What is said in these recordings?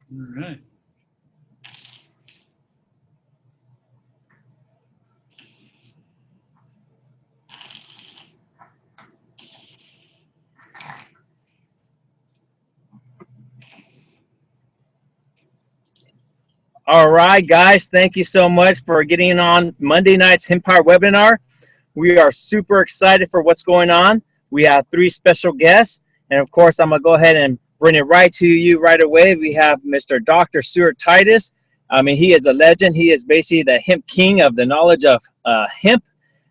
All right. All right, guys, thank you so much for getting on Monday night's Hempire webinar. We are super excited for what's going on. We have 3 special guests, and of course, I'm going to go ahead and bring it right to you right away. We have Mr. Dr. Stuart Titus. I mean, he is a legend. He is basically the hemp king of the knowledge of hemp,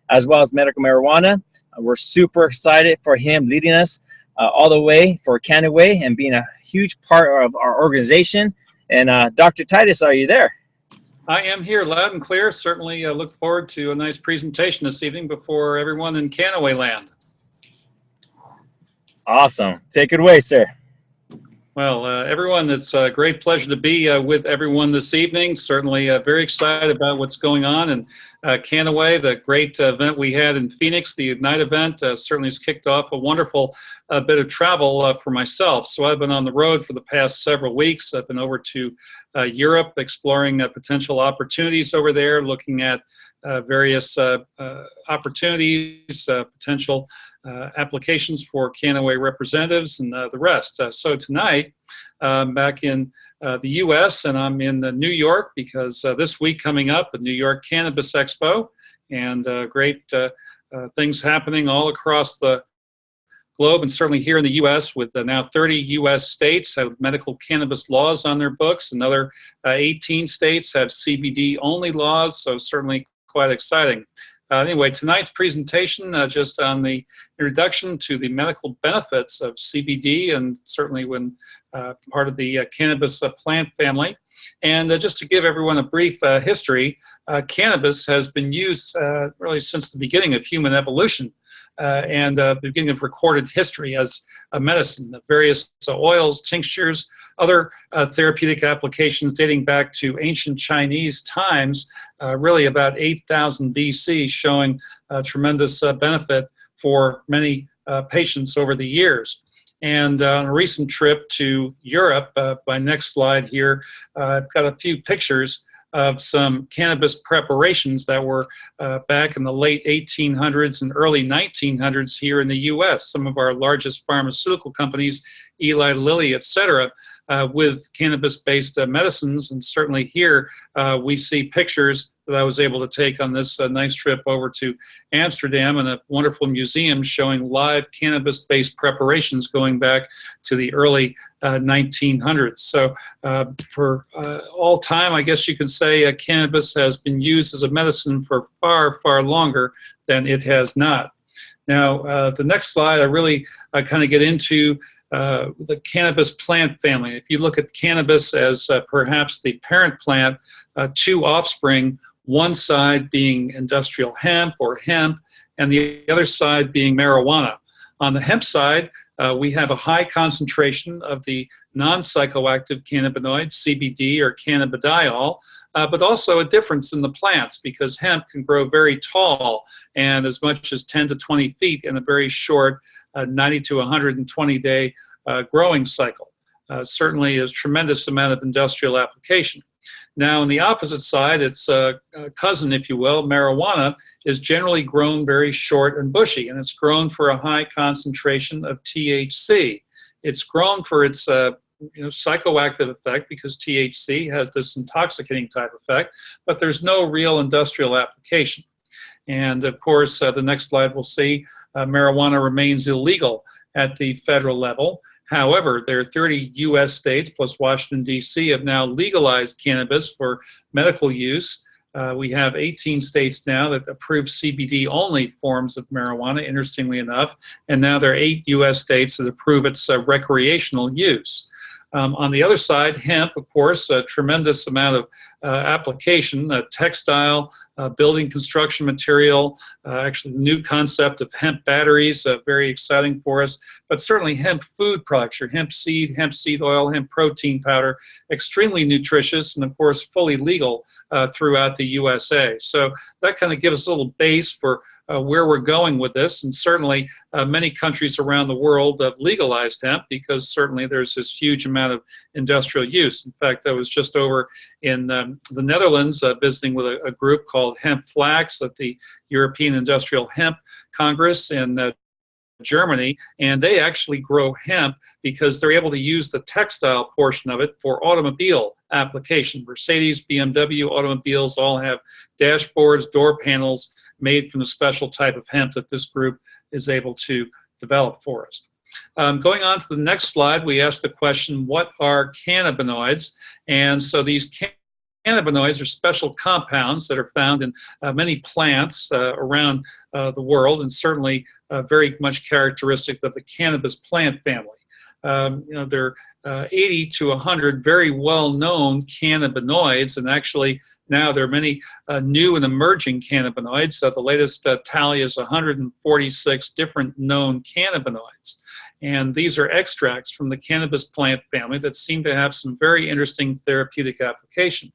as well as medical marijuana. We're super excited for him leading us all the way for Canaway and being a huge part of our organization. And Dr. Titus, are you there? I am here loud and clear. Certainly look forward to a nice presentation this evening before everyone in Canaway land. Awesome. Take it away, sir. Well, everyone, it's a great pleasure to be with everyone this evening. Certainly very excited about what's going on in Canaway, the great event we had in Phoenix, the Ignite event, certainly has kicked off a wonderful bit of travel for myself. So I've been on the road for the past several weeks. I've been over to Europe, exploring potential opportunities over there, looking at various opportunities, potential applications for Canaway representatives and the rest. So tonight, back in the U.S., and I'm in New York because this week coming up, the New York Cannabis Expo, and great things happening all across the globe, and certainly here in the U.S. with now 30 U.S. states have medical cannabis laws on their books. Another 18 states have CBD-only laws, so certainly quite exciting. Anyway, tonight's presentation just on the introduction to the medical benefits of CBD, and certainly when part of the cannabis plant family. And just to give everyone a brief history, cannabis has been used really since the beginning of human evolution and the beginning of recorded history as a medicine. Various oils, tinctures, other therapeutic applications dating back to ancient Chinese times, really about 8,000 BC, showing tremendous benefit for many patients over the years. And on a recent trip to Europe, my next slide here, I've got a few pictures of some cannabis preparations that were back in the late 1800s and early 1900s here in the U.S. Some of our largest pharmaceutical companies, Eli Lilly, et cetera, with cannabis-based medicines. And certainly here we see pictures that I was able to take on this nice trip over to Amsterdam, and a wonderful museum showing live cannabis-based preparations going back to the early 1900s. So for all time, I guess you could say cannabis has been used as a medicine for far, far longer than it has not. Now, the next slide, I really kind of get into the cannabis plant family. If you look at cannabis as perhaps the parent plant, 2 offspring, one side being industrial hemp or hemp, and the other side being marijuana. On the hemp side, we have a high concentration of the non-psychoactive cannabinoids, CBD or cannabidiol, but also a difference in the plants because hemp can grow very tall and as much as 10 to 20 feet in a very short 90 to 120 day growing cycle. Certainly is a tremendous amount of industrial application. Now, on the opposite side, its cousin, if you will, marijuana, is generally grown very short and bushy, and it's grown for a high concentration of THC. It's grown for its psychoactive effect because THC has this intoxicating type effect, but there's no real industrial application. And of course, the next slide we'll see marijuana remains illegal at the federal level. However, there are 30 U.S. states plus Washington, D.C. have now legalized cannabis for medical use. We have 18 states now that approve CBD-only forms of marijuana, interestingly enough, and now there are 8 U.S. states that approve its recreational use. On the other side, hemp, of course, a tremendous amount of application, textile, building construction material, actually the new concept of hemp batteries, very exciting for us, but certainly hemp food products, your hemp seed oil, hemp protein powder, extremely nutritious and of course fully legal throughout the USA. So that kind of gives us a little base for where we're going with this. And certainly many countries around the world have legalized hemp because certainly there's this huge amount of industrial use. In fact, I was just over in the Netherlands visiting with a group called Hemp Flax at the European Industrial Hemp Congress in Germany, and they actually grow hemp because they're able to use the textile portion of it for automobile application. Mercedes, BMW automobiles all have dashboards, door panels made from the special type of hemp that this group is able to develop for us. Going on to the next slide, we asked the question, what are cannabinoids? And so these cannabinoids are special compounds that are found in many plants around the world, and certainly very much characteristic of the cannabis plant family. There are 80 to 100 very well-known cannabinoids, and actually now there are many new and emerging cannabinoids. The latest tally is 146 different known cannabinoids. And these are extracts from the cannabis plant family that seem to have some very interesting therapeutic application.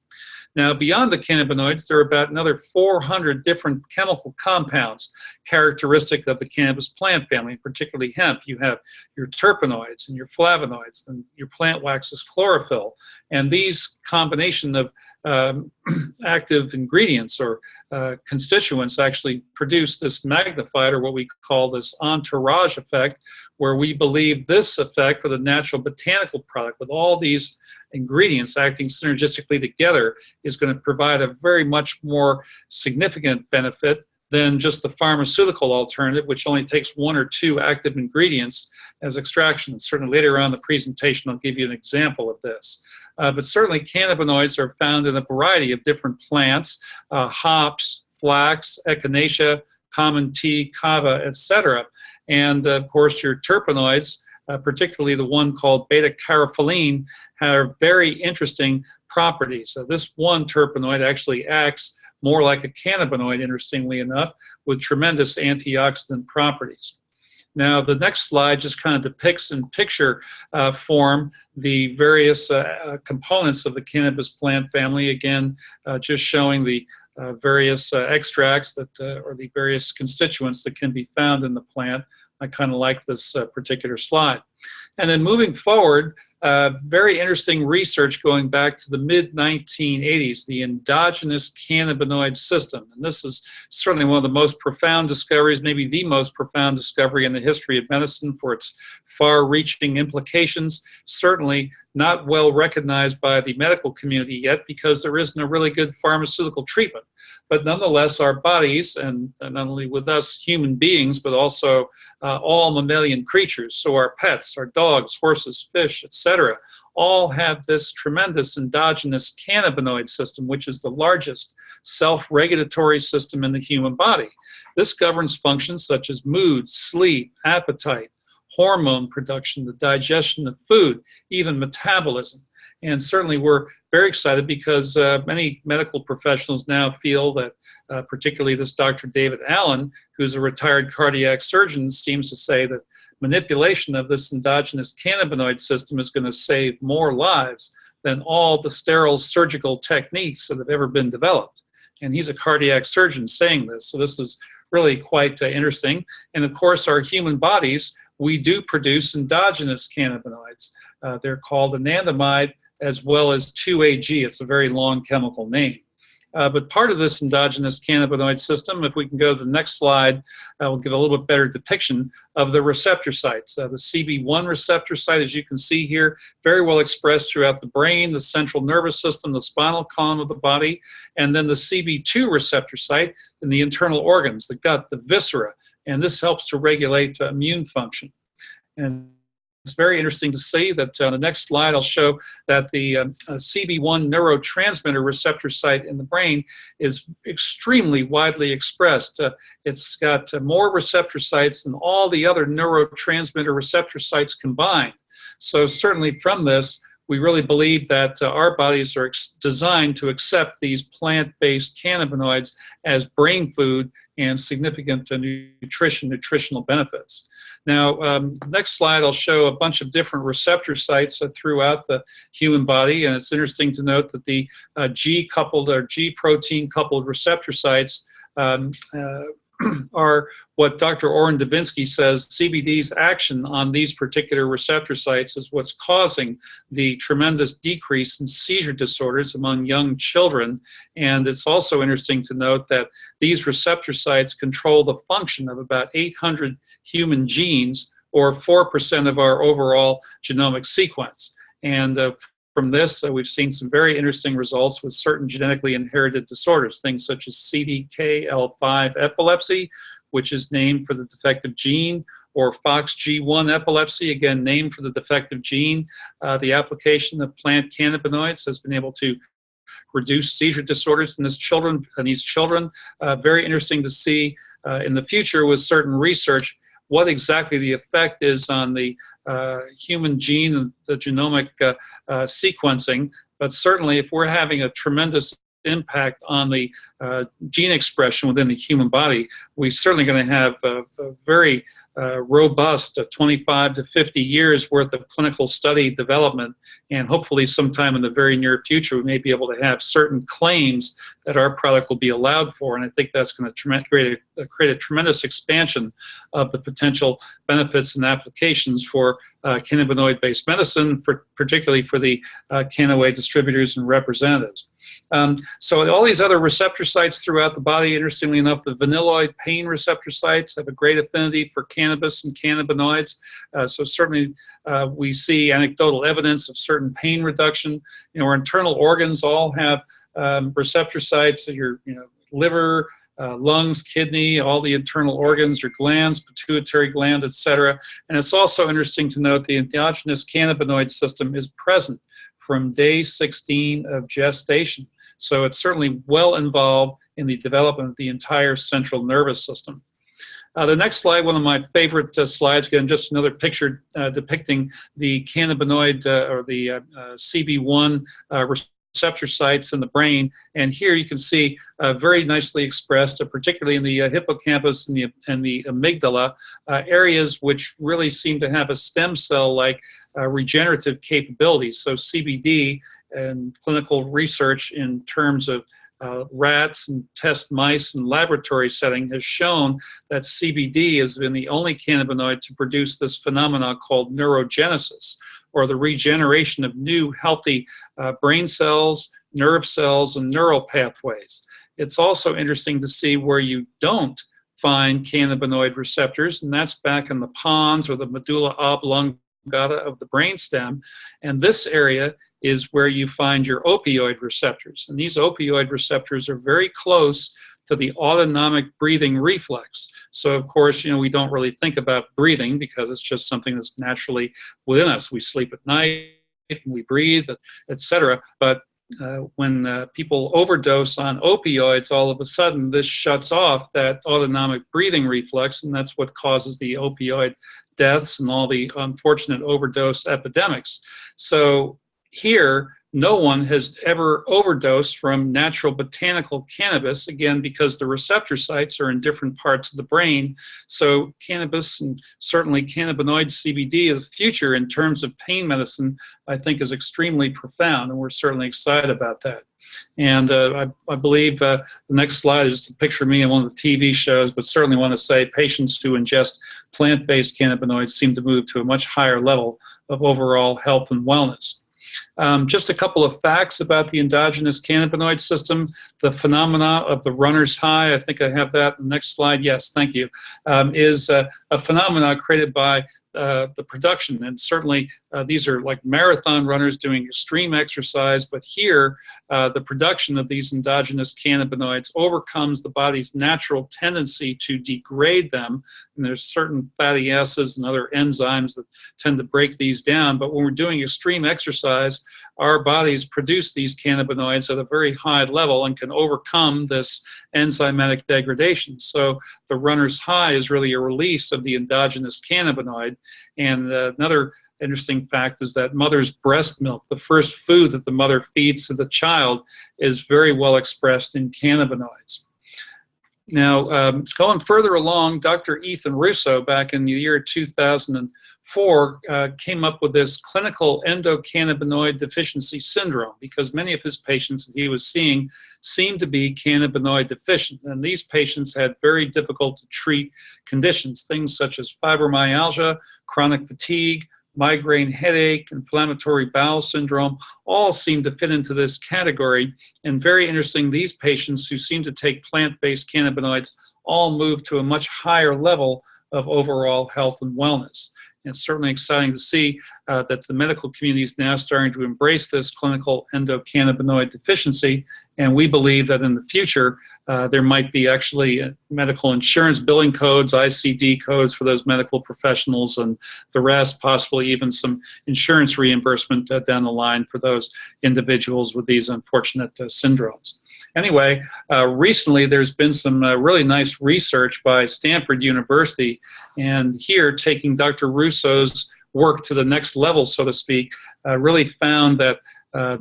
Now, beyond the cannabinoids, there are about another 400 different chemical compounds characteristic of the cannabis plant family, particularly hemp. You have your terpenoids and your flavonoids, and your plant wax is chlorophyll. And these combination of active ingredients or constituents actually produce this magnified, or what we call this entourage effect, where we believe this effect for the natural botanical product with all these ingredients acting synergistically together is going to provide a very much more significant benefit than just the pharmaceutical alternative, which only takes one or two active ingredients as extraction. And certainly later on in the presentation, I'll give you an example of this. But certainly cannabinoids are found in a variety of different plants, hops, flax, echinacea, common tea, kava, etc. And of course your terpenoids, particularly the one called beta-carotene, have very interesting properties. So this one terpenoid actually acts more like a cannabinoid, interestingly enough, with tremendous antioxidant properties. Now, the next slide just kind of depicts in picture form the various components of the cannabis plant family. Again, just showing the various extracts that, or the various constituents that can be found in the plant. I kind of like this particular slide. And then moving forward, very interesting research going back to the mid-1980s, the endogenous cannabinoid system. And this is certainly one of the most profound discoveries, maybe the most profound discovery in the history of medicine for its far-reaching implications. Certainly not well recognized by the medical community yet because there isn't a really good pharmaceutical treatment. But nonetheless, our bodies, and not only with us human beings, but also all mammalian creatures, so our pets, our dogs, horses, fish, etc., all have this tremendous endogenous cannabinoid system, which is the largest self-regulatory system in the human body. This governs functions such as mood, sleep, appetite, hormone production, the digestion of food, even metabolism. And certainly we're very excited because many medical professionals now feel that, particularly this Dr. David Allen, who's a retired cardiac surgeon, seems to say that manipulation of this endogenous cannabinoid system is going to save more lives than all the sterile surgical techniques that have ever been developed. And he's a cardiac surgeon saying this, so this is really quite interesting. And of course, our human bodies, we do produce endogenous cannabinoids. They're called anandamide as well as 2-AG. It's a very long chemical name. But part of this endogenous cannabinoid system, if we can go to the next slide, we'll get a little bit better depiction of the receptor sites. The CB1 receptor site, as you can see here, very well expressed throughout the brain, the central nervous system, the spinal column of the body, and then the CB2 receptor site in the internal organs, the gut, the viscera, and this helps to regulate immune function. And it's very interesting to see that on the next slide I'll show that the CB1 neurotransmitter receptor site in the brain is extremely widely expressed. It's got more receptor sites than all the other neurotransmitter receptor sites combined. So certainly from this, we really believe that our bodies are designed to accept these plant-based cannabinoids as brain food and significant nutritional benefits. Now, next slide, I'll show a bunch of different receptor sites throughout the human body, and it's interesting to note that the G-coupled or G-protein-coupled receptor sites are what Dr. Orrin Davinsky says CBD's action on these particular receptor sites is what's causing the tremendous decrease in seizure disorders among young children. And it's also interesting to note that these receptor sites control the function of about 800 human genes, or 4% of our overall genomic sequence. And from this, we've seen some very interesting results with certain genetically inherited disorders, things such as CDKL5 epilepsy, which is named for the defective gene, or FOXG1 epilepsy, again named for the defective gene. The application of plant cannabinoids has been able to reduce seizure disorders in these children. Very interesting to see in the future with certain research what exactly the effect is on the human gene and the genomic sequencing. But certainly if we're having a tremendous impact on the gene expression within the human body, we're certainly going to have a very robust 25 to 50 years worth of clinical study development, and hopefully sometime in the very near future we may be able to have certain claims that our product will be allowed for, and I think that's going to create a tremendous expansion of the potential benefits and applications for cannabinoid-based medicine, particularly for the Cannaway distributors and representatives. So all these other receptor sites throughout the body, interestingly enough, the vanilloid pain receptor sites have a great affinity for cannabis and cannabinoids. So certainly we see anecdotal evidence of certain pain reduction. Our internal organs all have receptor sites, so your liver, lungs, kidney, all the internal organs, your glands, pituitary gland, etc. And it's also interesting to note the endogenous cannabinoid system is present from day 16 of gestation. So it's certainly well involved in the development of the entire central nervous system. The next slide, one of my favorite slides, again, just another picture depicting the cannabinoid or the CB1 receptor sites in the brain. And here you can see very nicely expressed, particularly in the hippocampus and the amygdala, areas which really seem to have a stem cell-like regenerative capability. So CBD and clinical research in terms of rats and test mice and laboratory setting has shown that CBD has been the only cannabinoid to produce this phenomenon called neurogenesis, or the regeneration of new healthy brain cells, nerve cells, and neural pathways. It's also interesting to see where you don't find cannabinoid receptors, and that's back in the pons or the medulla oblongata of the brainstem. And this area is where you find your opioid receptors. And these opioid receptors are very close to the autonomic breathing reflex. So of course, we don't really think about breathing because it's just something that's naturally within us. We sleep at night, we breathe, etc. But when people overdose on opioids, all of a sudden this shuts off that autonomic breathing reflex, and that's what causes the opioid deaths and all the unfortunate overdose epidemics. So here, no one has ever overdosed from natural botanical cannabis, again, because the receptor sites are in different parts of the brain. So cannabis, and certainly cannabinoid CBD, the future in terms of pain medicine, I think is extremely profound, and we're certainly excited about that. And I believe the next slide is a picture of me in one of the TV shows, but certainly want to say patients who ingest plant-based cannabinoids seem to move to a much higher level of overall health and wellness. Just a couple of facts about the endogenous cannabinoid system. The phenomena of the runner's high, I think I have that in the next slide. Yes, thank you, is a phenomena created by the production. And certainly these are like marathon runners doing extreme exercise, but here the production of these endogenous cannabinoids overcomes the body's natural tendency to degrade them. And there's certain fatty acids and other enzymes that tend to break these down. But when we're doing extreme exercise, our bodies produce these cannabinoids at a very high level and can overcome this enzymatic degradation. So the runner's high is really a release of the endogenous cannabinoid. And another interesting fact is that mother's breast milk, the first food that the mother feeds to the child, is very well expressed in cannabinoids. Now, going further along, Dr. Ethan Russo, back in the year 2004, came up with this clinical endocannabinoid deficiency syndrome, because many of his patients that he was seeing seemed to be cannabinoid deficient. And these patients had very difficult to treat conditions, things such as fibromyalgia, chronic fatigue, migraine headache, inflammatory bowel syndrome, all seem to fit into this category. And very interesting, these patients who seem to take plant-based cannabinoids all move to a much higher level of overall health and wellness. And it's certainly exciting to see that the medical community is now starting to embrace this clinical endocannabinoid deficiency. And we believe that in the future, there might be actually medical insurance billing codes, ICD codes for those medical professionals, and the rest, possibly even some insurance reimbursement down the line for those individuals with these unfortunate syndromes. Anyway, recently there's been some really nice research by Stanford University, and here taking Dr. Russo's work to the next level, so to speak, really found that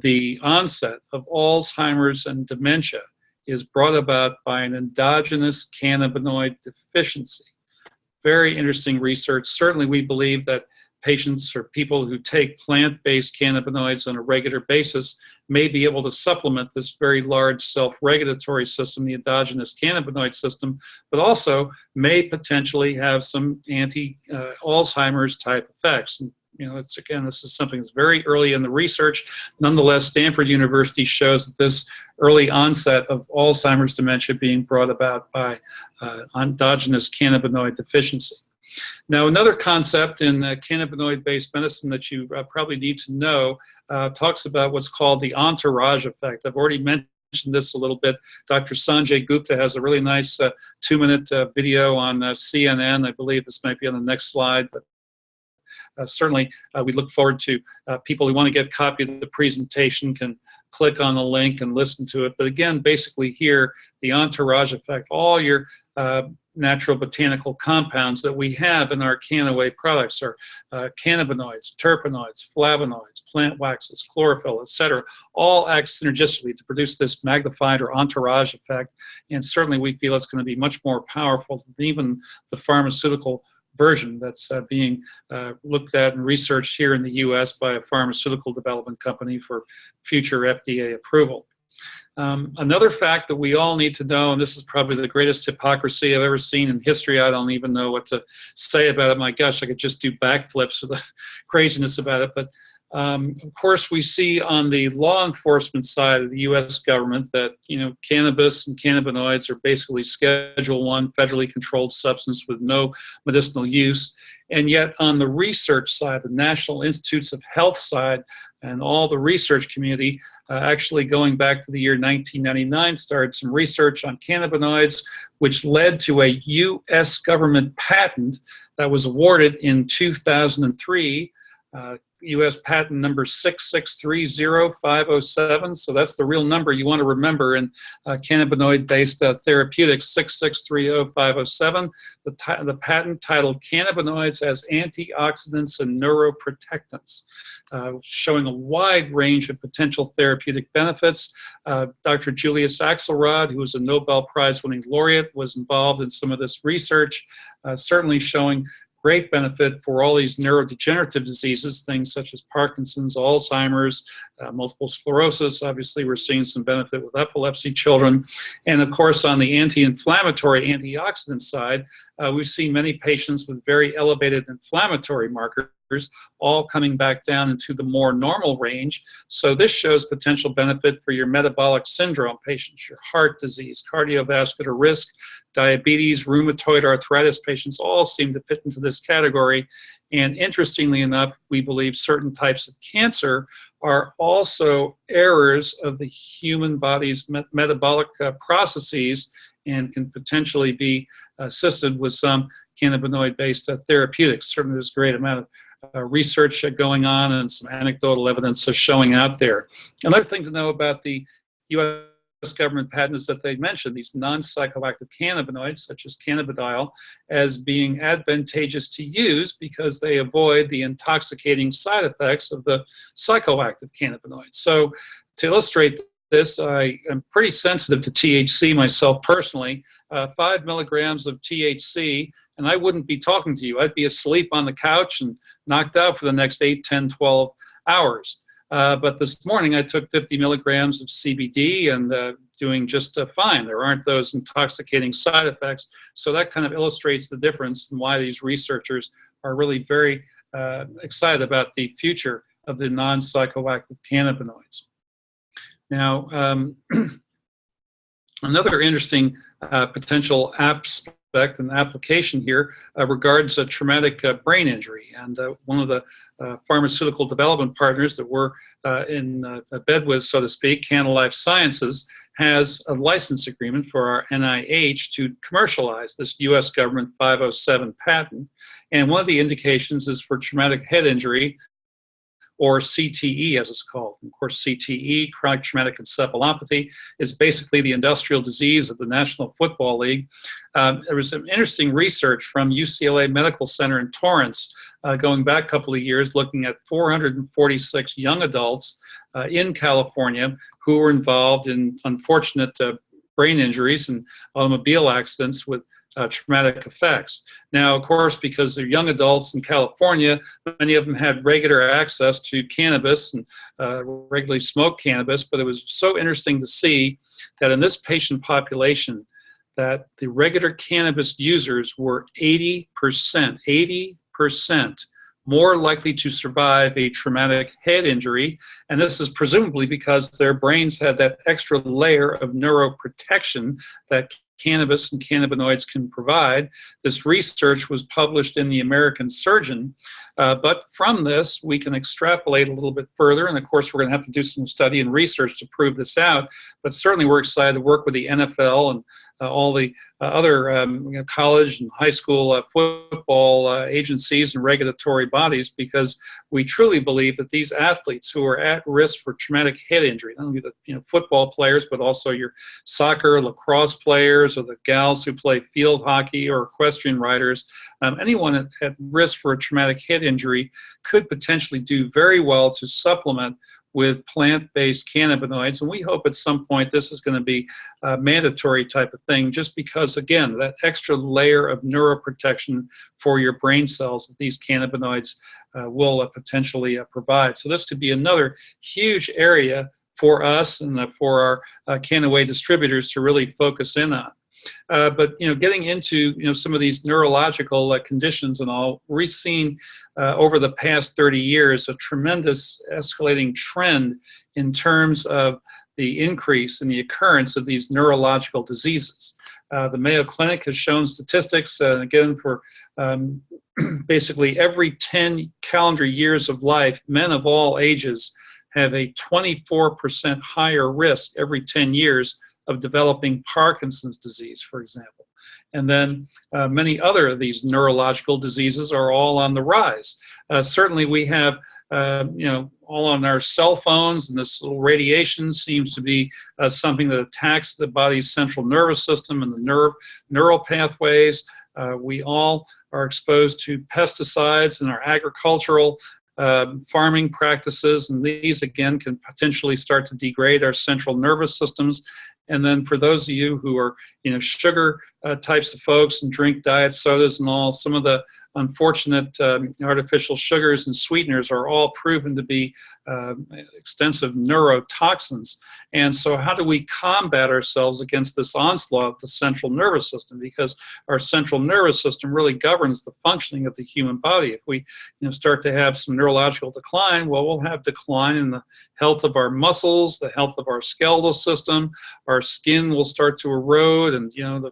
the onset of Alzheimer's and dementia is brought about by an endogenous cannabinoid deficiency. Very interesting research. Certainly we believe that patients or people who take plant-based cannabinoids on a regular basis may be able to supplement this very large self-regulatory system, the endogenous cannabinoid system, but also may potentially have some anti-Alzheimer's type effects. And, you know, it's, again, this is something that's very early in the research. Nonetheless, Stanford University shows that this early onset of Alzheimer's dementia being brought about by endogenous cannabinoid deficiency. Now, another concept in cannabinoid-based medicine that you probably need to know talks about what's called the entourage effect. I've already mentioned this a little bit. Dr. Sanjay Gupta has a really nice 2-minute video on CNN. I believe this might be on the next slide, but certainly we look forward to people who want to get a copy of the presentation can click on the link and listen to it. But again, basically here, the entourage effect, all your natural botanical compounds that we have in our Canaway products are cannabinoids, terpenoids, flavonoids, plant waxes, chlorophyll, etc., all act synergistically to produce this magnified or entourage effect. And certainly we feel it's going to be much more powerful than even the pharmaceutical version that's being looked at and researched here in the US by a pharmaceutical development company for future FDA approval. Another fact that we all need to know, and this is probably the greatest hypocrisy I've ever seen in history, I don't even know what to say about it. My gosh, I could just do backflips with the craziness about it. But of course, we see on the law enforcement side of the U.S. government that, you know, cannabis and cannabinoids are basically Schedule I federally controlled substance with no medicinal use. And yet on the research side, the National Institutes of Health side, and all the research community, actually going back to the year 1999, started some research on cannabinoids, which led to a U.S. government patent that was awarded in 2003. U.S. patent number 6630507. So that's the real number you want to remember in cannabinoid-based therapeutics, 6630507. The patent titled Cannabinoids as Antioxidants and Neuroprotectants, showing a wide range of potential therapeutic benefits. Dr. Julius Axelrod, who was a Nobel Prize-winning laureate, was involved in some of this research, certainly showing great benefit for all these neurodegenerative diseases, things such as Parkinson's, Alzheimer's, multiple sclerosis. Obviously, we're seeing some benefit with epilepsy children. And of course, on the anti-inflammatory, antioxidant side, we've seen many patients with very elevated inflammatory markers all coming back down into the more normal range. So this shows potential benefit for your metabolic syndrome patients, your heart disease, cardiovascular risk, diabetes, rheumatoid arthritis patients all seem to fit into this category. And interestingly enough, we believe certain types of cancer are also errors of the human body's metabolic processes and can potentially be assisted with some cannabinoid-based therapeutics. Certainly there's a great amount of research going on and some anecdotal evidence showing out there. Another thing to know about the U.S. government patent is that they mention these non-psychoactive cannabinoids, such as cannabidiol, as being advantageous to use because they avoid the intoxicating side effects of the psychoactive cannabinoids. So to illustrate this, I am pretty sensitive to THC myself personally. 5 milligrams of THC and I wouldn't be talking to you. I'd be asleep on the couch and knocked out for the next 8, 10, 12 hours. But this morning I took 50 milligrams of CBD and doing just fine. There aren't those intoxicating side effects. So that kind of illustrates the difference and why these researchers are really very excited about the future of the non-psychoactive cannabinoids. Now, another interesting potential aspect and application here regards a traumatic brain injury. And one of the pharmaceutical development partners that we're in bed with, so to speak, Canna Life Sciences, has a license agreement for our NIH to commercialize this U.S. government 507 patent. And one of the indications is for traumatic head injury, or CTE as it's called. And of course, CTE, chronic traumatic encephalopathy, is basically the industrial disease of the National Football League. There was some interesting research from UCLA Medical Center in Torrance going back a couple of years, looking at 446 young adults in California who were involved in unfortunate brain injuries and automobile accidents with traumatic effects. Now, of course, because they're young adults in California, many of them had regular access to cannabis and regularly smoked cannabis, but it was so interesting to see that in this patient population, that the regular cannabis users were 80% more likely to survive a traumatic head injury. And this is presumably because their brains had that extra layer of neuroprotection that cannabis and cannabinoids can provide. This research was published in the American Surgeon, but from this we can extrapolate a little bit further, and of course we're going to have to do some study and research to prove this out, but certainly we're excited to work with the NFL and all the other college and high school football agencies and regulatory bodies, because we truly believe that these athletes who are at risk for traumatic head injury, not only the football players, but also your soccer, lacrosse players, or the gals who play field hockey or equestrian riders, anyone at risk for a traumatic head injury could potentially do very well to supplement with plant-based cannabinoids. And we hope at some point this is going to be a mandatory type of thing, just because, again, that extra layer of neuroprotection for your brain cells that these cannabinoids will potentially provide. So this could be another huge area for us and for our Cannaway distributors to really focus in on. But getting into some of these neurological conditions and all, we've seen over the past 30 years a tremendous escalating trend in terms of the increase in the occurrence of these neurological diseases. The Mayo Clinic has shown statistics, again, for basically every 10 calendar years of life, men of all ages have a 24% higher risk every 10 years of developing Parkinson's disease, for example. And then many other of these neurological diseases are all on the rise. Certainly we have, all on our cell phones, and this little radiation seems to be something that attacks the body's central nervous system and the neural pathways. We all are exposed to pesticides in our agricultural farming practices, and these again can potentially start to degrade our central nervous systems. And then for those of you who are, sugar types of folks and drink diet sodas and all, some of the unfortunate artificial sugars and sweeteners are all proven to be extensive neurotoxins. And so how do we combat ourselves against this onslaught of the central nervous system? Because our central nervous system really governs the functioning of the human body. If we start to have some neurological decline, well, we'll have decline in the health of our muscles, the health of our skeletal system, our skin will start to erode, and the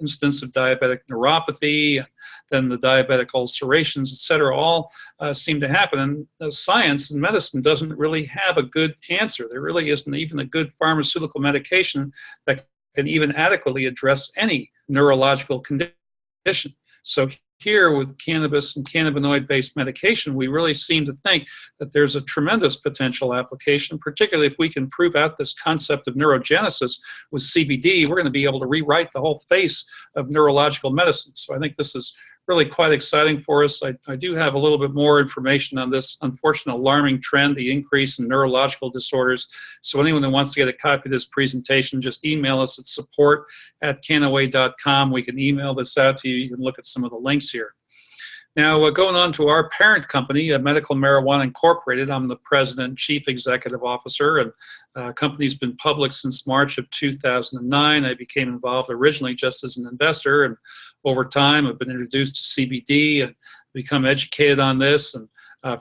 instance of diabetic neuropathy, and then the diabetic ulcerations, et cetera, all seem to happen. And science and medicine doesn't really have a good answer. There really isn't even a good pharmaceutical medication that can even adequately address any neurological condition. So here with cannabis and cannabinoid-based medication, we really seem to think that there's a tremendous potential application, particularly if we can prove out this concept of neurogenesis with CBD. We're going to be able to rewrite the whole face of neurological medicine. So I think this is really quite exciting for us. I do have a little bit more information on this unfortunate alarming trend, the increase in neurological disorders. So anyone who wants to get a copy of this presentation, just email us at support@canaway.com. We can email this out to you. You can look at some of the links here. Now, going on to our parent company, Medical Marijuana Incorporated. I'm the president and chief executive officer, and the company's been public since March of 2009. I became involved originally just as an investor, and over time I've been introduced to CBD and become educated on this. And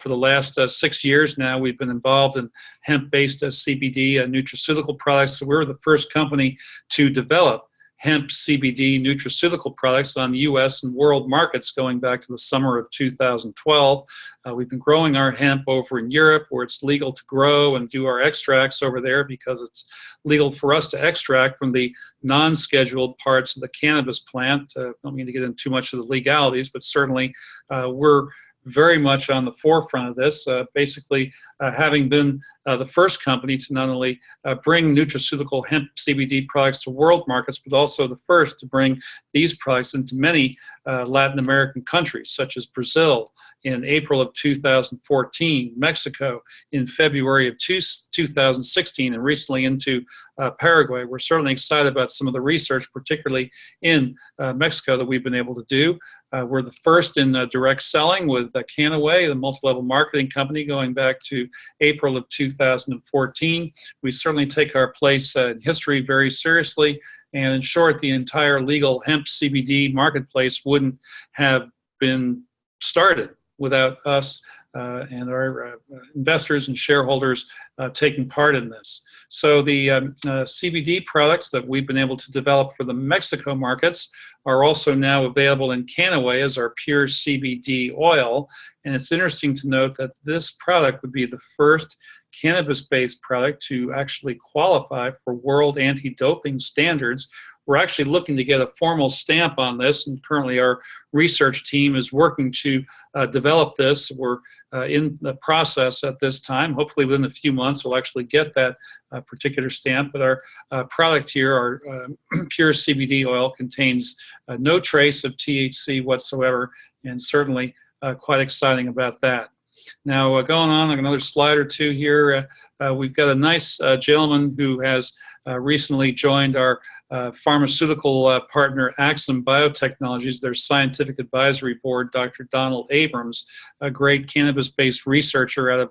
for the last 6 years now, we've been involved in hemp-based CBD nutraceutical products. So we're the first company to develop hemp CBD nutraceutical products on U.S. and world markets going back to the summer of 2012. We've been growing our hemp over in Europe, where it's legal to grow and do our extracts over there because it's legal for us to extract from the non-scheduled parts of the cannabis plant. I don't mean to get into too much of the legalities, but certainly we're very much on the forefront of this, basically having been the first company to not only bring nutraceutical hemp CBD products to world markets, but also the first to bring these products into many Latin American countries, such as Brazil in April of 2014, Mexico in February of 2016, and recently into Paraguay. We're certainly excited about some of the research, particularly in Mexico, that we've been able to do. We're the first in direct selling with Cannaway, the multi-level marketing company, going back to April of 2014. We certainly take our place in history very seriously, and in short, the entire legal hemp CBD marketplace wouldn't have been started without us and our investors and shareholders taking part in this. So the CBD products that we've been able to develop for the Mexico markets are also now available in Cannaway as our pure CBD oil. And it's interesting to note that this product would be the first cannabis-based product to actually qualify for world anti-doping standards. We're actually looking to get a formal stamp on this, and currently our research team is working to develop this. We're in the process at this time. Hopefully within a few months we'll actually get that particular stamp. But our product here, our pure CBD oil, contains no trace of THC whatsoever, and certainly quite exciting about that. Now, going on another slide or two here, we've got a nice gentleman who has recently joined our pharmaceutical partner, Axum Biotechnologies, their scientific advisory board, Dr. Donald Abrams, a great cannabis-based researcher out of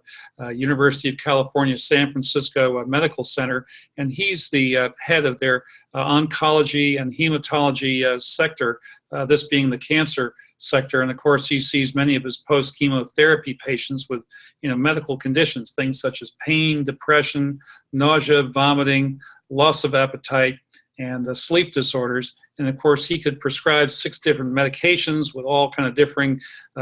University of California, San Francisco Medical Center, and he's the head of their oncology and hematology sector, this being the cancer sector. And of course, he sees many of his post-chemotherapy patients with medical conditions, things such as pain, depression, nausea, vomiting, loss of appetite, and sleep disorders. And of course, he could prescribe 6 different medications with all kind of differing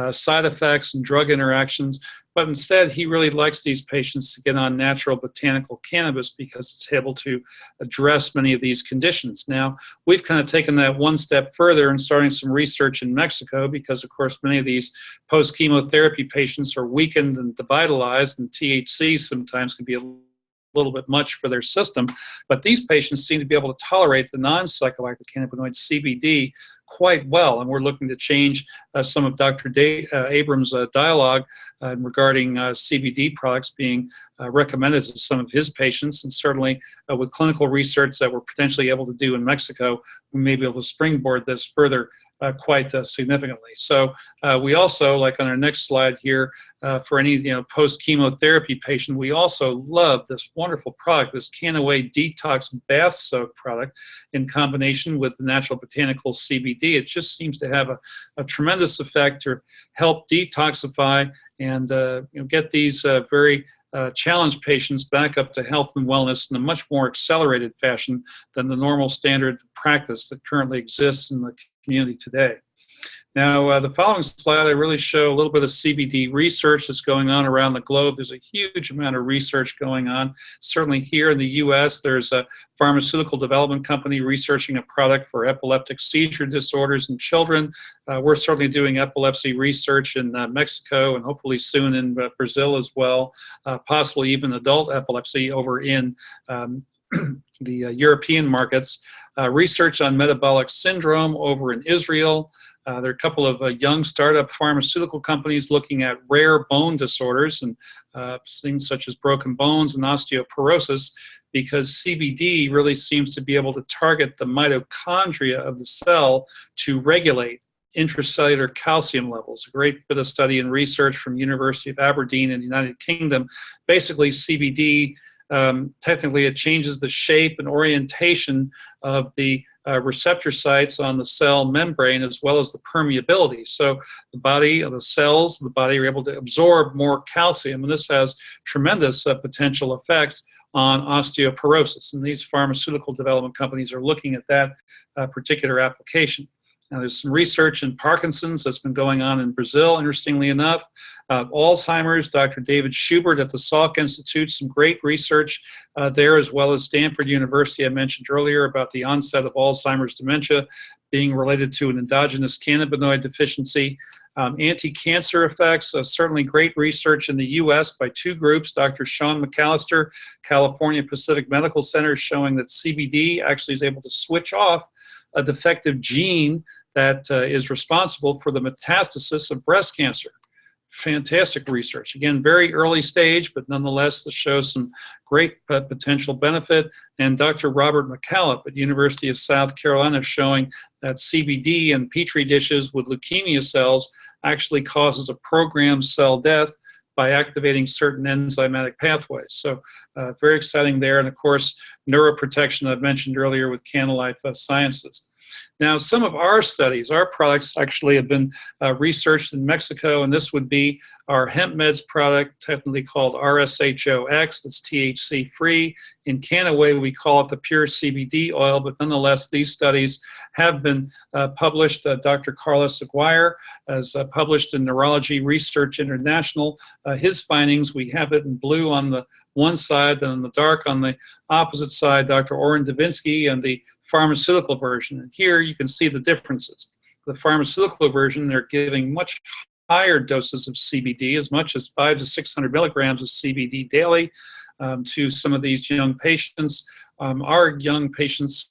side effects and drug interactions. But instead, he really likes these patients to get on natural botanical cannabis because it's able to address many of these conditions. Now, we've kind of taken that one step further and starting some research in Mexico because, of course, many of these post-chemotherapy patients are weakened and devitalized, and THC sometimes can be a little bit much for their system, but these patients seem to be able to tolerate the non-psychoactive cannabinoid CBD quite well, and we're looking to change some of Dr. Abrams' dialogue regarding CBD products being recommended to some of his patients, and certainly with clinical research that we're potentially able to do in Mexico, we may be able to springboard this further quite significantly. So we also, like on our next slide here, for any post-chemotherapy patient, we also love this wonderful product, this Cannaway Detox Bath Soak product in combination with the natural botanical CBD. It just seems to have a tremendous effect to help detoxify and get these very challenged patients back up to health and wellness in a much more accelerated fashion than the normal standard practice that currently exists in the community today. Now, the following slide, I really show a little bit of CBD research that's going on around the globe. There's a huge amount of research going on. Certainly here in the U.S., there's a pharmaceutical development company researching a product for epileptic seizure disorders in children. We're certainly doing epilepsy research in Mexico and hopefully soon in Brazil as well, possibly even adult epilepsy over in the European markets. Research on metabolic syndrome over in Israel. There are a couple of young startup pharmaceutical companies looking at rare bone disorders and things such as broken bones and osteoporosis, because CBD really seems to be able to target the mitochondria of the cell to regulate intracellular calcium levels. A great bit of study and research from University of Aberdeen in the United Kingdom. Basically, CBD, technically it changes the shape and orientation of the receptor sites on the cell membrane, as well as the permeability. So the body, the cells, the body are able to absorb more calcium, and this has tremendous potential effects on osteoporosis. And these pharmaceutical development companies are looking at that particular application. Now, there's some research in Parkinson's that's been going on in Brazil, interestingly enough. Alzheimer's, Dr. David Schubert at the Salk Institute, some great research there, as well as Stanford University, I mentioned earlier, about the onset of Alzheimer's dementia being related to an endogenous cannabinoid deficiency. Anti-cancer effects, certainly great research in the U.S. by two groups, Dr. Sean McAllister, California Pacific Medical Center, showing that CBD actually is able to switch off a defective gene that is responsible for the metastasis of breast cancer. Fantastic research. Again, very early stage, but nonetheless, this shows some great potential benefit. And Dr. Robert McCallop at University of South Carolina showing that CBD in Petri dishes with leukemia cells actually causes a programmed cell death by activating certain enzymatic pathways. So very exciting there. And of course, neuroprotection I've mentioned earlier with CannaLife Sciences. Now, some of our studies, our products actually have been researched in Mexico, and this would be our hemp meds product, technically called RSHOX, that's THC free. In Canaway, we call it the pure CBD oil, but nonetheless, these studies have been published. Dr. Carlos Aguirre has published in Neurology Research International. His findings, we have it in blue on the one side, and in the dark on the opposite side, Dr. Oren Davinsky and the pharmaceutical version. And here you can see the differences. The pharmaceutical version, they're giving much higher doses of CBD, as much as 500 to 600 milligrams of CBD daily to some of these young patients. Our young patients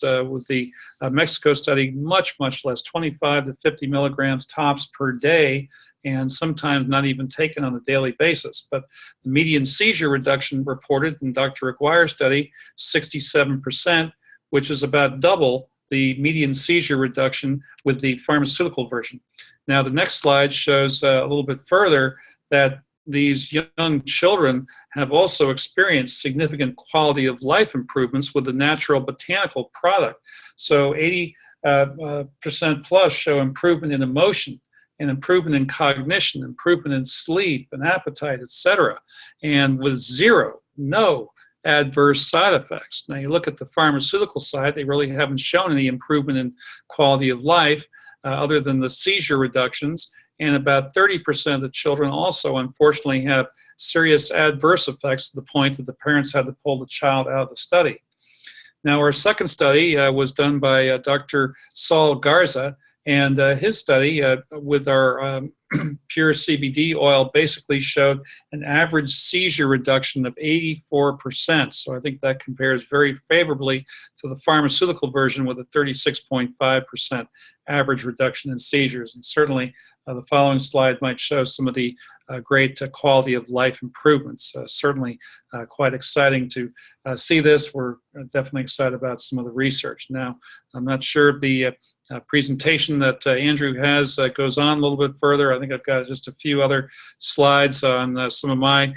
with the Mexico study, much less, 25 to 50 milligrams tops per day, and sometimes not even taken on a daily basis. But the median seizure reduction reported in Dr. Aguirre's study, 67%, which is about double the median seizure reduction with the pharmaceutical version. Now, the next slide shows a little bit further that these young children have also experienced significant quality of life improvements with the natural botanical product. So 80% plus show improvement in emotion, and improvement in cognition, improvement in sleep and appetite, etc., and with no adverse side effects. Now, you look at the pharmaceutical side, they really haven't shown any improvement in quality of life other than the seizure reductions, and about 30% of the children also, unfortunately, have serious adverse effects to the point that the parents had to pull the child out of the study. Now, our second study was done by Dr. Saul Garza, and his study with our pure CBD oil basically showed an average seizure reduction of 84%. So I think that compares very favorably to the pharmaceutical version with a 36.5% average reduction in seizures. And certainly the following slide might show some of the great quality of life improvements. Certainly quite exciting to see this. We're definitely excited about some of the research. Now, I'm not sure if the presentation that Andrew has goes on a little bit further. I think I've got just a few other slides on some of my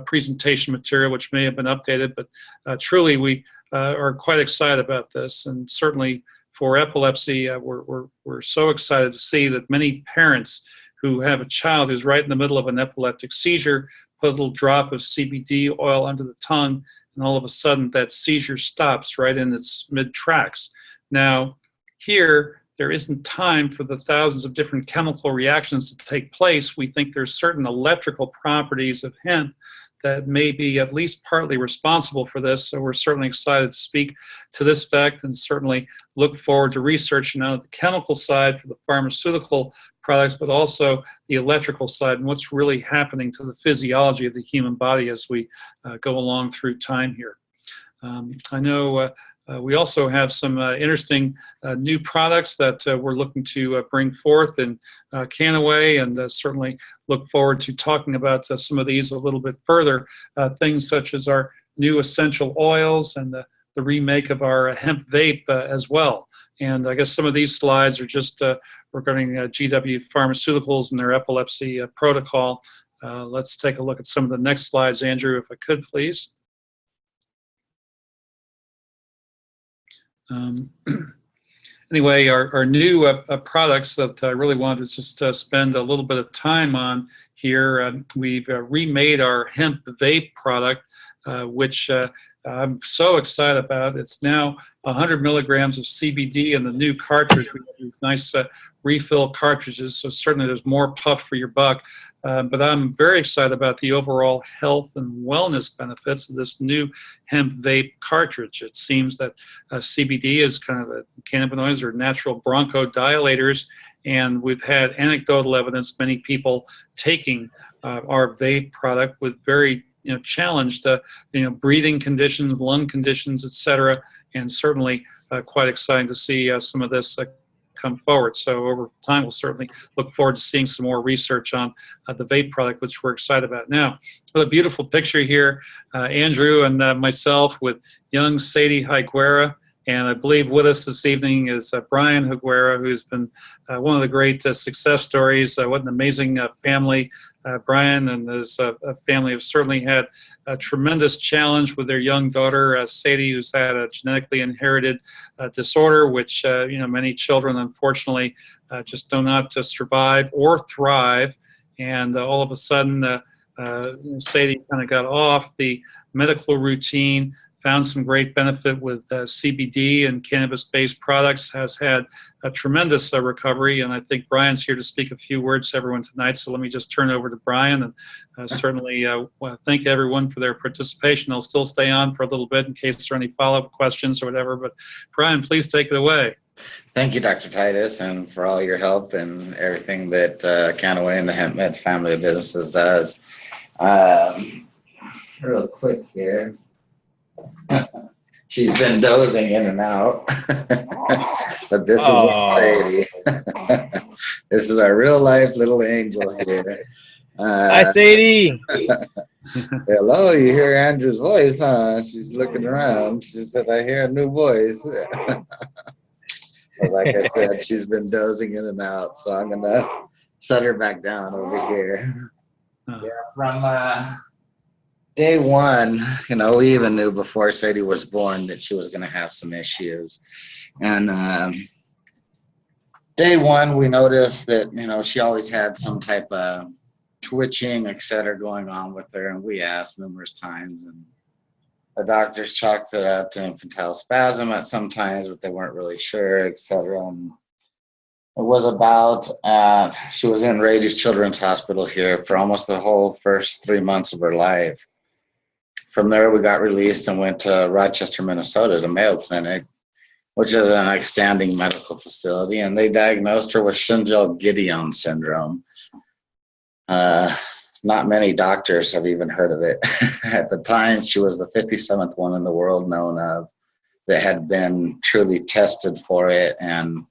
presentation material, which may have been updated, but truly we are quite excited about this. And certainly for epilepsy, we're so excited to see that many parents who have a child who's right in the middle of an epileptic seizure put a little drop of CBD oil under the tongue, and all of a sudden that seizure stops right in its mid-tracks. Now, here, there isn't time for the thousands of different chemical reactions to take place. We think there's certain electrical properties of hemp that may be at least partly responsible for this. So we're certainly excited to speak to this fact, and certainly look forward to researching not only the chemical side for the pharmaceutical products, but also the electrical side and what's really happening to the physiology of the human body as we go along through time here. I know We also have some interesting new products that we're looking to bring forth in Canaway, and certainly look forward to talking about some of these a little bit further. Things such as our new essential oils and the remake of our hemp vape as well. And I guess some of these slides are just regarding GW Pharmaceuticals and their epilepsy protocol. Let's take a look at some of the next slides, Andrew, if I could, please. Anyway, our new products that I really wanted to just spend a little bit of time on here. We've remade our hemp vape product, which I'm so excited about. It's now 100 milligrams of CBD in the new cartridge. We have these nice refill cartridges, so certainly there's more puff for your buck. But I'm very excited about the overall health and wellness benefits of this new hemp vape cartridge. It seems that CBD is kind of cannabinoids or natural bronchodilators, and we've had anecdotal evidence, many people taking our vape product with very challenged breathing conditions, lung conditions, etc. And certainly quite exciting to see some of this come forward. So over time, we'll certainly look forward to seeing some more research on the vape product, which we're excited about. Now, a beautiful picture here, Andrew and myself with young Sadie Higuera. And I believe with us this evening is Brian Higuera, who's been one of the great success stories. What an amazing family. Brian and his family have certainly had a tremendous challenge with their young daughter, Sadie, who's had a genetically inherited disorder, which many children, unfortunately, just do not survive or thrive. And all of a sudden, Sadie kind of got off the medical routine, found some great benefit with CBD and cannabis-based products, has had a tremendous recovery, and I think Brian's here to speak a few words to everyone tonight, so let me just turn over to Brian, and certainly thank everyone for their participation. I'll still stay on for a little bit in case there are any follow-up questions or whatever, but Brian, please take it away. Thank you, Dr. Titus, and for all your help and everything that Canaway and the Hemp Med family of businesses does. Real quick here. She's been dozing in and out, but this is Sadie. This is our real life little angel here. Hi, Sadie. Hello, you hear Andrew's voice, huh? She's looking around. She said, I hear a new voice. But like I said, she's been dozing in and out, so I'm gonna set her back down over here. Yeah, from day one, we even knew before Sadie was born that she was going to have some issues. And day one, we noticed that, she always had some type of twitching, etc. going on with her. And we asked numerous times. And the doctors chalked it up to infantile spasm at some times, but they weren't really sure, etc. And it was about, she was in Rady's Children's Hospital here for almost the whole first 3 months of her life. From there, we got released and went to Rochester, Minnesota, to Mayo Clinic, which is an outstanding medical facility, and they diagnosed her with Schindler-Gideon syndrome. Not many doctors have even heard of it. At the time, she was the 57th one in the world known of that had been truly tested for it and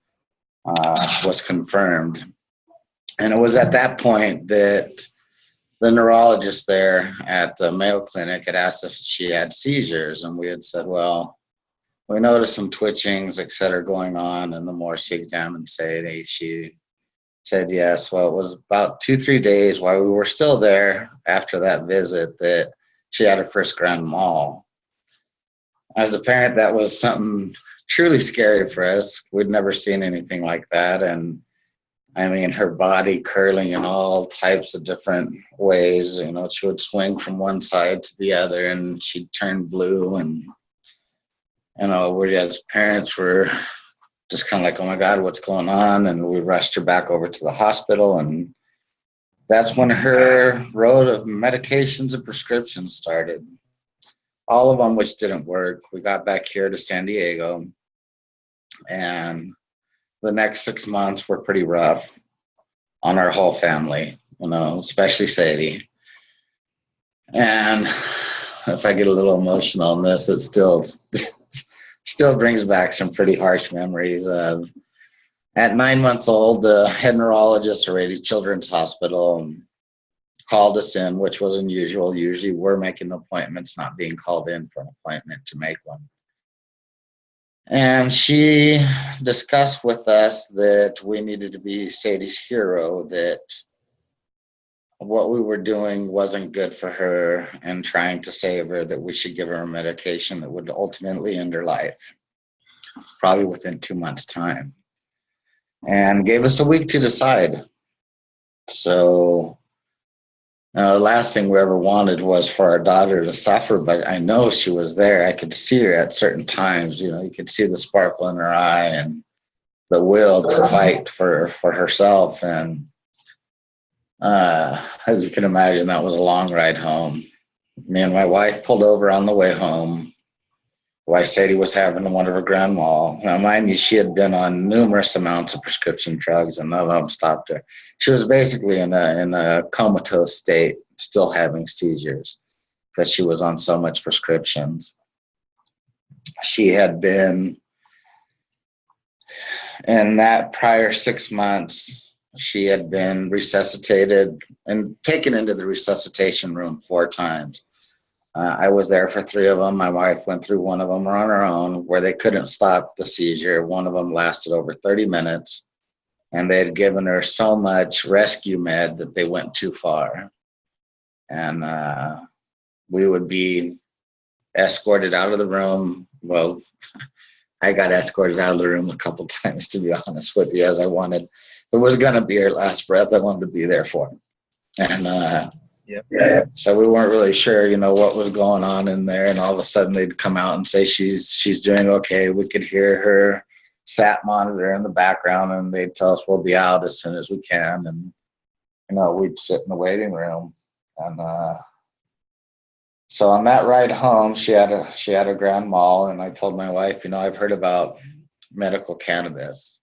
was confirmed. And it was at that point that the neurologist there at the Mayo Clinic had asked if she had seizures, and we had said, well, we noticed some twitchings, et cetera, going on, and the more she examined Sadie, she said yes. Well, it was about 2-3 days while we were still there after that visit that she had her first grand mal. As a parent, that was something truly scary for us. We'd never seen anything like that, and I mean, her body curling in all types of different ways. She would swing from one side to the other, and she'd turn blue. And, we as parents were just kind of like, oh my God, what's going on? And we rushed her back over to the hospital. And that's when her road of medications and prescriptions started. All of them, which didn't work. We got back here to San Diego, and the next 6 months were pretty rough on our whole family, especially Sadie. And if I get a little emotional on this, it still still brings back some pretty harsh memories of, at 9 months old, the head neurologist at Rady Children's Hospital called us in, which was unusual. Usually we're making the appointments, not being called in for an appointment to make one. And she discussed with us that we needed to be Sadie's hero, that what we were doing wasn't good for her, and trying to save her, that we should give her a medication that would ultimately end her life, probably within 2 months' time, and gave us a week to decide. So the last thing we ever wanted was for our daughter to suffer, but I know she was there. I could see her at certain times. You know, you could see the sparkle in her eye and the will to fight for herself. And as you can imagine, that was a long ride home. Me and my wife pulled over on the way home. Wife Sadie was having one of her grand mal. Now, mind you, she had been on numerous amounts of prescription drugs, and none of them stopped her. She was basically in a comatose state, still having seizures, because she was on so much prescriptions. She had been, in that prior 6 months, she had been resuscitated and taken into the resuscitation room 4 times. I was there for 3 of them. My wife went through one of them on her own, where they couldn't stop the seizure. One of them lasted over 30 minutes, and they had given her so much rescue med that they went too far. And we would be escorted out of the room. Well, I got escorted out of the room a couple times, to be honest with you, as I wanted. If it was going to be her last breath, I wanted to be there for her. And Yep. so we weren't really sure, you know, what was going on in there. And all of a sudden they'd come out and say she's doing okay. We could hear her sat monitor in the background, and they'd tell us we'll be out as soon as we can. And, you know, we'd sit in the waiting room. And so on that ride home, she had a grand mal, and I told my wife, you know, I've heard about medical cannabis.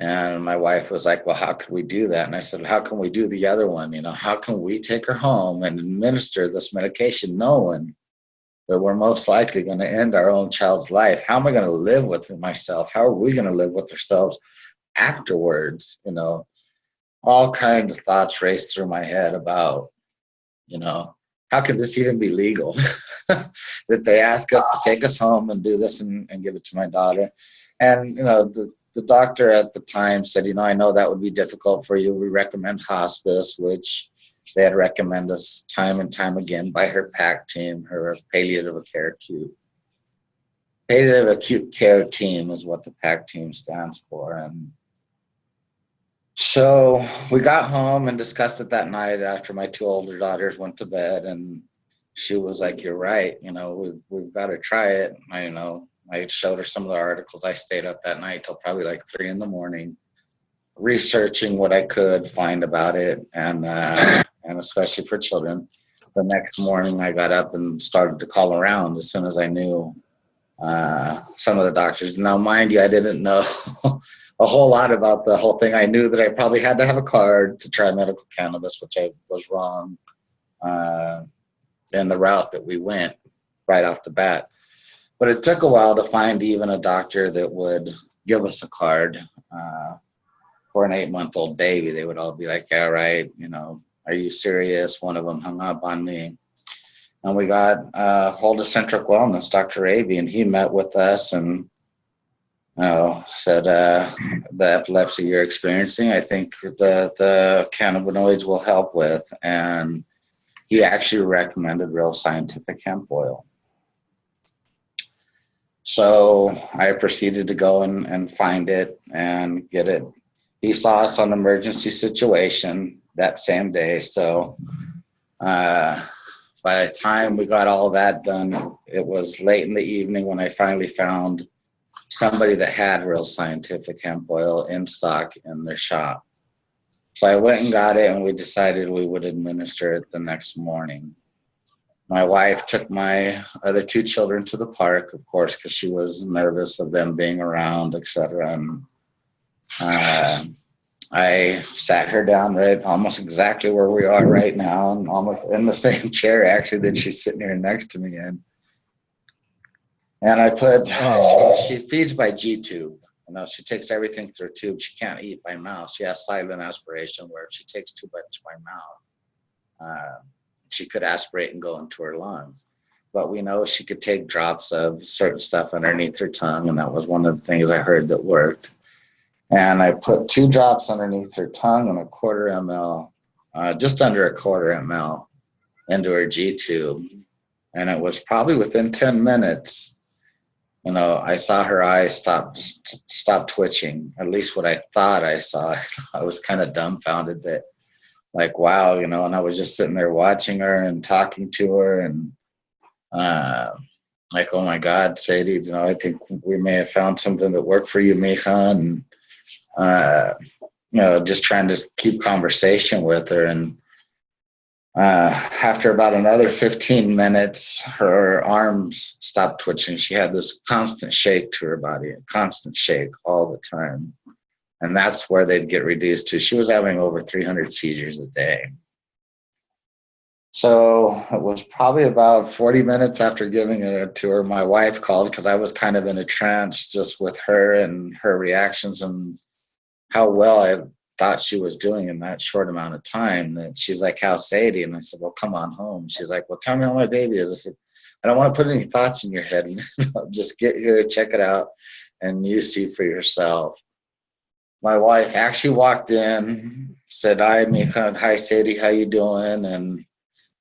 And my wife was like, well, how could we do that? And I said, how can we do the other one? You know, how can we take her home and administer this medication knowing that we're most likely going to end our own child's life? How am I going to live with myself? How are we going to live with ourselves afterwards? You know, all kinds of thoughts raced through my head about, you know, how could this even be legal? That they ask us to take us home and do this and give it to my daughter. And, you know, the doctor at the time said, you know, I know that would be difficult for you. We recommend hospice, which they had recommended us time and time again by her PAC team, her palliative acute care team is what the PAC team stands for. And so we got home and discussed it that night after my 2 older daughters went to bed, and she was like, you're right, you know, we've got to try it. I showed her some of the articles. I stayed up that night till probably like 3 in the morning, researching what I could find about it, and especially for children. The next morning, I got up and started to call around as soon as I knew some of the doctors. Now, mind you, I didn't know a whole lot about the whole thing. I knew that I probably had to have a card to try medical cannabis, which I was wrong in the route that we went right off the bat. But it took a while to find even a doctor that would give us a card for an 8-month-old baby. They would all be like, yeah, right, you know, are you serious? One of them hung up on me. And we got hold of Centric Wellness, Dr. Raby, and he met with us and said, the epilepsy you're experiencing, I think the cannabinoids will help with. And he actually recommended Real Scientific hemp oil. So I proceeded to go and find it and get it. He saw us on an emergency situation that same day. So by the time we got all that done, it was late in the evening when I finally found somebody that had Real Scientific hemp oil in stock in their shop. So I went and got it, and we decided we would administer it the next morning. My wife took my other 2 children to the park, of course, because she was nervous of them being around, etc. And I sat her down right almost exactly where we are right now, and almost in the same chair, actually, that she's sitting here next to me in. And I put, Oh. she feeds by G-tube. You know, she takes everything through tube. She can't eat by mouth. She has silent aspiration, where if she takes too much by mouth, she could aspirate and go into her lungs. But we know she could take drops of certain stuff underneath her tongue, and that was one of the things I heard that worked. And I put 2 drops underneath her tongue and a 1/4 ml, just under a 1/4 ml into her G-tube. And it was probably within 10 minutes, you know, I saw her eyes stop twitching, at least what I thought I saw. I was kind of dumbfounded that, like, wow, you know, and I was just sitting there watching her and talking to her, and like, oh my God, Sadie, you know, I think we may have found something that worked for you, Mija, and you know, just trying to keep conversation with her. And after about another 15 minutes, her arms stopped twitching. She had this constant shake to her body, a constant shake all the time. And that's where they'd get reduced to. She was having over 300 seizures a day. So it was probably about 40 minutes after giving it to her, my wife called, because I was kind of in a trance just with her and her reactions and how well I thought she was doing in that short amount of time. That she's like, how's Sadie? And I said, well, come on home. She's like, well, tell me how my baby is. I said, I don't want to put any thoughts in your head. Just get here, check it out, and you see for yourself. My wife actually walked in, said, hi, Sadie, how you doing? And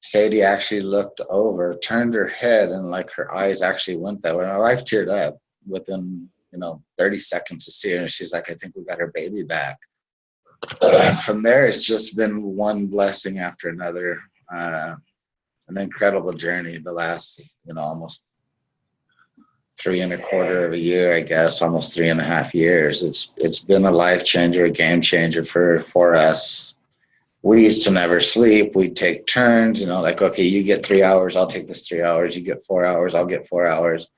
Sadie actually looked over, turned her head, and like her eyes actually went that way. My wife teared up within, you know, 30 seconds to see her, and she's like, I think we got her baby back. From there, it's just been one blessing after another. An incredible journey the last, you know, almost 3 1/4 of a year, I guess, almost 3.5 years. It's been a life changer, a game changer for us. We used to never sleep. We'd take turns, you know, like, okay, you get 3 hours, I'll take this 3 hours. You get 4 hours, I'll get 4 hours.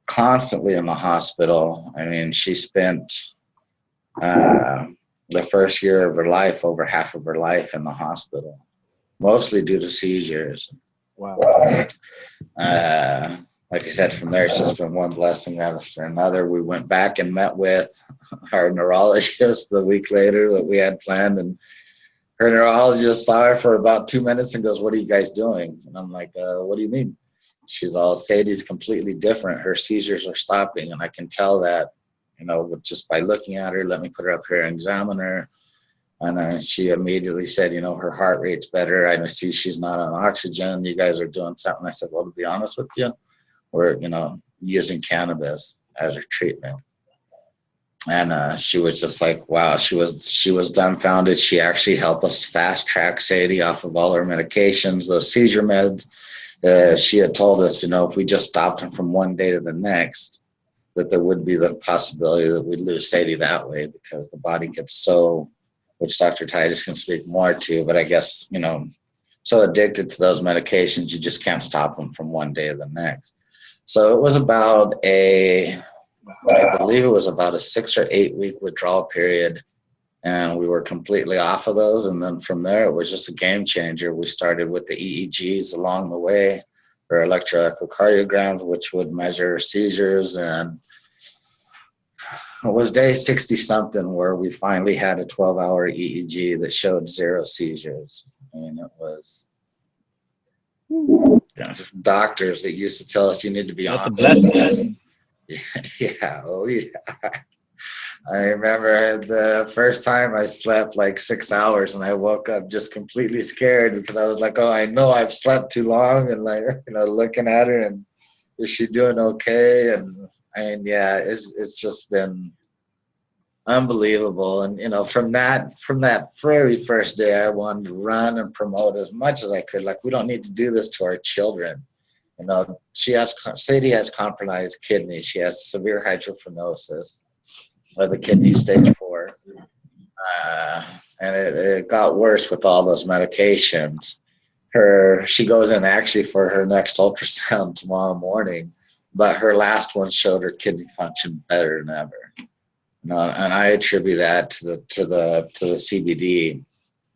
Constantly in the hospital. I mean, she spent the first year of her life, over half of her life in the hospital, mostly due to seizures. Wow. Like I said, from there, it's just been one blessing after another. We went back and met with our neurologist the week later that we had planned, and her neurologist saw her for about 2 minutes and goes, what are you guys doing? And I'm like, what do you mean? She's all, Sadie's completely different. Her seizures are stopping, and I can tell that, you know, just by looking at her. Let me put her up here and examine her. And she immediately said, you know, her heart rate's better. I see she's not on oxygen. You guys are doing something. I said, well, to be honest with you, we're, you know, using cannabis as her treatment. And she was just like, wow, she was dumbfounded. She actually helped us fast track Sadie off of all her medications, those seizure meds. She had told us, you know, if we just stopped them from one day to the next, that there would be the possibility that we'd lose Sadie that way, because the body gets so, which Dr. Titus can speak more to, but I guess, you know, so addicted to those medications, you just can't stop them from one day to the next. So it was about I believe it was about a 6 or 8 week withdrawal period, and we were completely off of those. And then from there, it was just a game changer. We started with the EEGs along the way, or electroechocardiograms, which would measure seizures. And it was day 60 something where we finally had a 12-hour EEG that showed 0 seizures. I mean, it was, you know, doctors that used to tell us you need to be on. That's a blessing. Yeah, oh yeah. I remember the first time I slept like 6 hours, and I woke up just completely scared, because I was like, oh, I know I've slept too long, and like, you know, looking at her and is she doing okay? And yeah, it's just been unbelievable. And you know, from that very first day, I wanted to run and promote as much as I could. Like, we don't need to do this to our children. You know, Sadie has compromised kidneys. She has severe hydrophenosis of the kidney, stage 4. And it got worse with all those medications. She goes in actually for her next ultrasound tomorrow morning, but her last one showed her kidney function better than ever. You know, and I attribute that to the CBD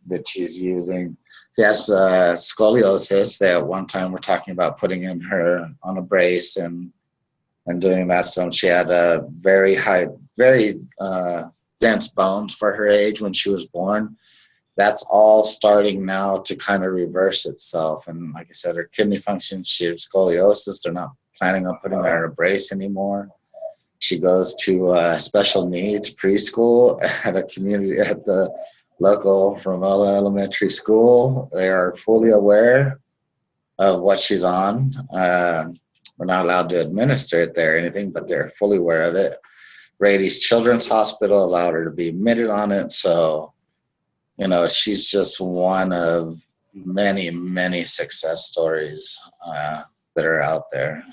that she's using. She has scoliosis that at one time we're talking about putting in her on a brace, and and doing that. So she had a very high, very dense bones for her age when she was born. That's all starting now to kind of reverse itself. And like I said, her kidney function, she has scoliosis. They're not planning on putting her in a brace anymore. She goes to special needs preschool at the local Ramola Elementary School. They are fully aware of what she's on. We're not allowed to administer it there or anything, but they're fully aware of it. Rady's Children's Hospital allowed her to be admitted on it. So, you know, she's just one of many, many success stories that are out there.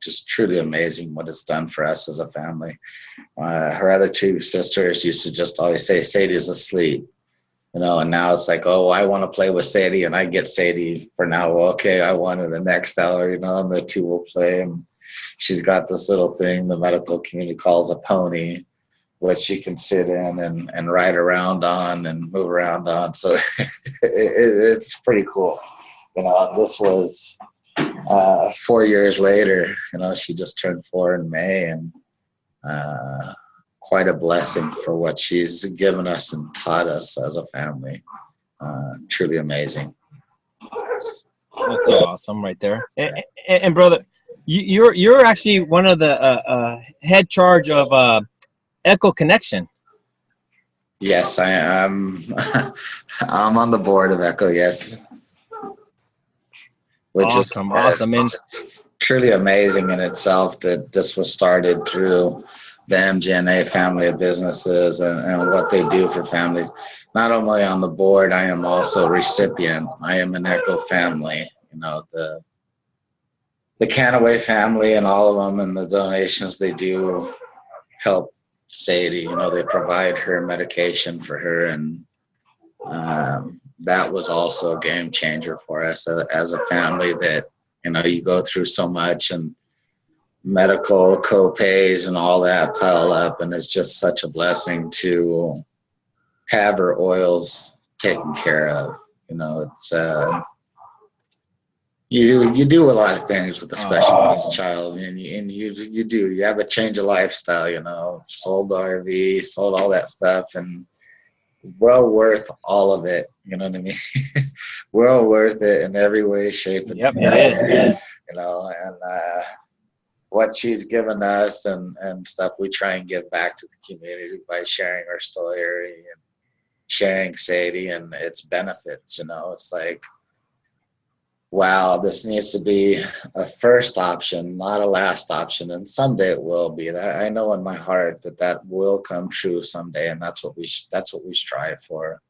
Just truly amazing what it's done for us as a family. Her other two sisters used to just always say, Sadie's asleep, you know, and now it's like, oh, I want to play with Sadie, and I get Sadie for now. Well, okay, I want her the next hour, you know, and the two will play. And she's got this little thing the medical community calls a pony, which she can sit in and ride around on and move around on. So it's pretty cool. You know, this was 4 years later. You know, she just turned 4 in May, and quite a blessing for what she's given us and taught us as a family. Truly amazing. That's so awesome right there. And brother, you're actually one of the head charge of Echo Connection. Yes, I am. I'm on the board of Echo, yes. Which awesome. And truly amazing in itself that this was started through the MGNA family of businesses and what they do for families. Not only on the board, I am also a recipient. I am an Echo family. You know, the Canaway family and all of them, and the donations they do help Sadie. You know, they provide her medication for her, and that was also a game changer for us as a family. That, you know, you go through so much, and medical co-pays and all that pile up, and it's just such a blessing to have her oils taken care of. You know, it's you do a lot of things with a special needs child, and you have a change of lifestyle. You know, sold the RV, sold all that stuff, and well worth all of it. You know what I mean? Well worth it in every way, shape, and Yep, form. it is. You know, and what she's given us and stuff, we try and give back to the community by sharing our story and sharing Sadie and its benefits. You know, it's like, wow, this needs to be a first option, not a last option, and someday it will be. That I know in my heart that will come true someday, and that's what we strive for.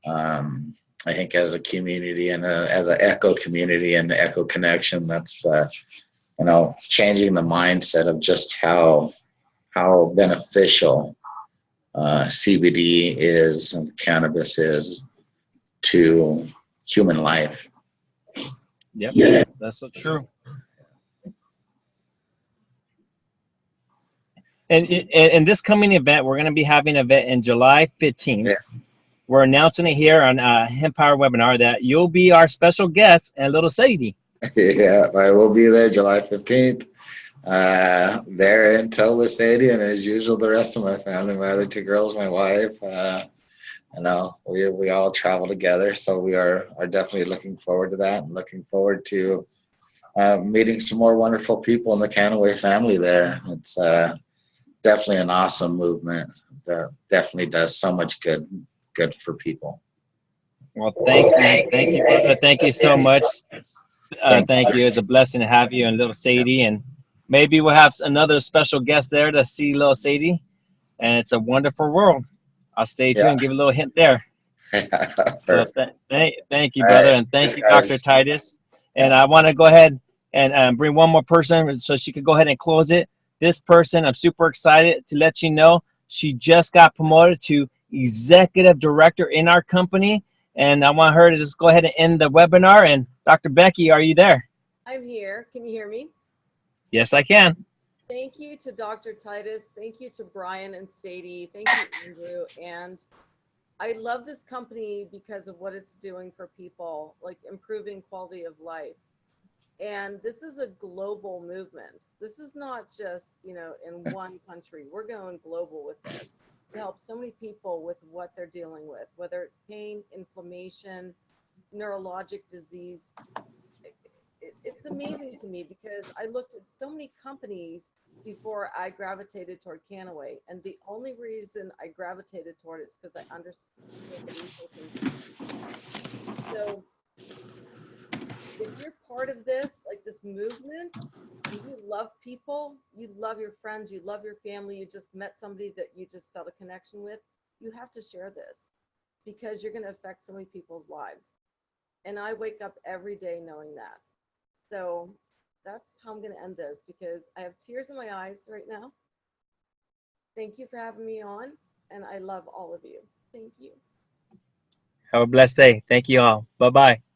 I think as a community and as an Echo community and the Echo Connection, that's you know, changing the mindset of just how beneficial CBD is and cannabis is to human life. Yep, that's so true. And this coming event, we're going to be having an event in July 15th. Yeah. We're announcing it here on Hempire webinar that you'll be our special guest and little Sadie. Yeah, I will be there July 15th. There in tow with Sadie, and as usual, the rest of my family, my other 2 girls, my wife. You know, we all travel together, so we are definitely looking forward to that, and looking forward to meeting some more wonderful people in the Canaway family there. It's definitely an awesome movement. That definitely does so much good for people. Well, thank you, brother. Thank you so much. Thank you. It's a blessing to have you and little Sadie, and maybe we'll have another special guest there to see little Sadie. And it's a wonderful world. I'll stay tuned and give a little hint there. So thank you, brother, and thank you, Dr. Titus. And I want to go ahead and bring one more person so she could go ahead and close it. This person, I'm super excited to let you know, she just got promoted to executive director in our company. And I want her to just go ahead and end the webinar. And Dr. Becky, are you there? I'm here. Can you hear me? Yes, I can. Thank you to Dr. Titus. Thank you to Brian and Sadie. Thank you, Andrew. And I love this company because of what it's doing for people, like improving quality of life. And this is a global movement. This is not just, you know, in one country. We're going global with this to help so many people with what they're dealing with, whether it's pain, inflammation, neurologic disease. It's amazing to me because I looked at so many companies before I gravitated toward Canaway. And the only reason I gravitated toward it is because I understood the resources. So if you're part of this, like this movement, and you love people, you love your friends, you love your family, you just met somebody that you just felt a connection with, you have to share this because you're going to affect so many people's lives. And I wake up every day knowing that. So that's how I'm going to end this because I have tears in my eyes right now. Thank you for having me on. And I love all of you. Thank you. Have a blessed day. Thank you all. Bye-bye.